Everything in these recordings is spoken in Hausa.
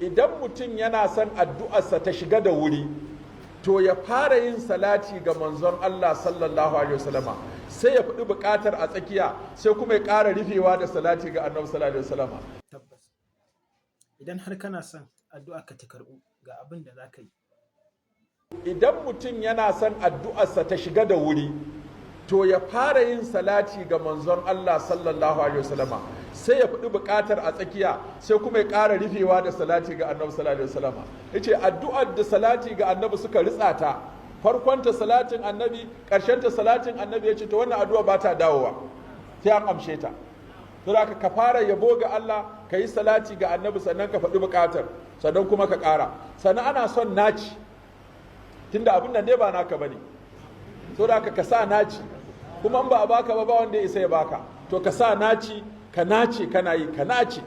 idan mutum yana son addu'arsa ta shiga da wuri to ya fara yin salati ga manzon Allah sallallahu alaihi wasallama sai ya faɗi buƙatar a tsakiya sai kuma ya ƙara rufewa da salati ga annabi sallallahu alaihi wasallama. Tabbas idan har kana son addu'a ka ta karbu ga abin da za ka yi. Idan mutum yana son addu'arsa ta shiga da wuri to ya fara yin salati ga manzon Allah sallallahu alaihi wasallama sai ya faɗi buƙatar a tsakiya sai kuma ya ƙara rufewa da salati ga annabi sallallahu alaihi wasallama. Yace addu'ar da salati ga annabi suka ritsa ta, farkonta salatin annabi, ƙarshenta salatin annabi, yace to wannan addu'a ba ta dawowa sai an amshe ta. To da ka fara yabo ga Allah, ka yi salati ga annabi, sannan ka faɗi buƙatar, sannan kuma ka ƙara. Sannan ana son naci, tunda abin nan ne ba naka bane. To da ka sa naci, kuma in ba a baka ba wanda ya isa ya baka. To ka sa naci, ka nace kana yi, ka nace.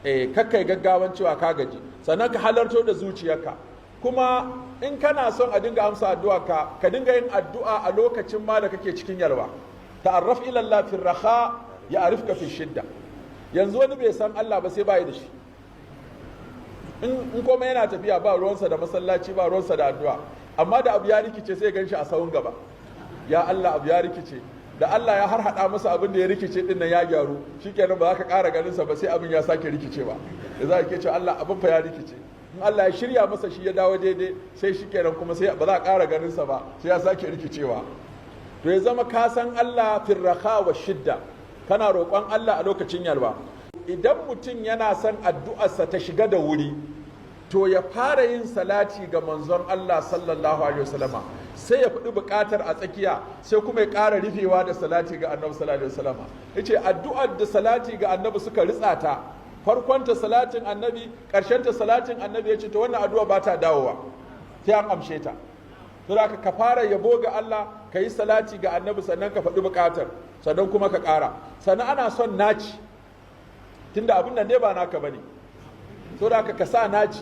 Kakkai gaggawan cewa ka gaji. Sannan ka halarto da zuciyarka. Kuma in kana son a dinga amsa addu'a ka dinga yin addu'a a lokacin ma da kake cikin yalwa. Ta'arraf ila Allah fi raha ya arifka fi shidda. Yanzu wani bai san Allah ba sai bai da shi. In kuma yana tafiya ba ruwansa da masallaci, ba ruwansa da addu'a. Amma da abu ya rikice sai gan shi a sahun gaba. Ya Allah abu ya rikice. Da Allah ya harhaɗa masa abin da ya rikice din nan ya gyaru, shikenan ba za ka ƙara ganin sa ba sai abin ya sake rikicewa. Da za ka ke cewa Allah abin fa ya rikice. In Allah ya shirya masa shi ya dawo daidai sai shikenan kuma sai ba za ka ƙara ganin sa ba sai ya sake rikicewa. To ya zama ka san Allah fil raha wa shidda. Kana roƙon Allah a lokacin yalwa. Idan mutum yana son addu'arsa ta shiga da wuri to ya fara yin salati ga manzon Allah sallallahu alaihi wasallama sai ya faɗi buƙatar a tsakiya sai kuma ya ƙara rufewa da salati ga annabi sallallahu alaihi wasallama. Yace addu'ar da salati ga annabi suka ritsa ta, farkonta salatin annabi, ƙarshenta salatin annabi, yace to wannan addu'a ba ta dawowa sai an amshe ta. To da ka fara yabo ga Allah, ka yi salati ga annabi, sannan ka faɗi buƙatar, sannan kuma ka ƙara. Sannan ana son naci, tunda abin nan ne ba naka bane. To da ka sa naci,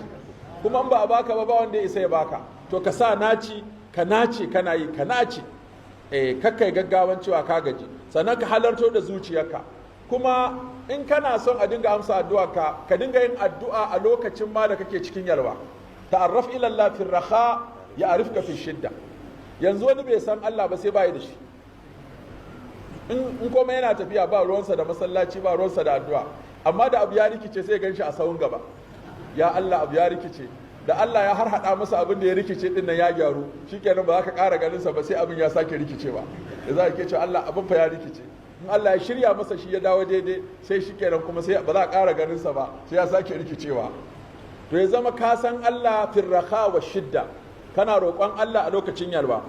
kuma in ba a baka ba wanda ya isa ya baka. To ka sa naci, ka nace kana yi, ka nace. Kakkai gaggawan cewa ka gaji. Sannan ka halarto da zuciyarka. Kuma in kana son a dinga amsa addu'a ka dinga yin addu'a a lokacin ma da kake cikin yalwa. Ta'arraf ila Allah fi raha ya arifka fi shidda. Yanzu wani bai san Allah ba sai bai da shi. In kuma yana tafiya ba ruwansa da masallaci, ba ruwansa da addu'a. Amma da abu ya rikice sai gan shi a sahun gaba. Ya Allah abu ya rikice. Da Allah ya harhaɗa masa abin da ya rikice din nan ya gyaru, shikenan ba za ka ƙara ganin sa ba sai abin ya sake rikicewa. Da za ka ke cewa Allah abin fa ya rikice. In Allah ya shirya masa shi ya dawo daidai sai shikenan kuma sai ba za ka ƙara ganin sa ba sai ya sake rikicewa. To ya zama ka san Allah fil raha wa shidda. Kana roƙon Allah a lokacin yalwa.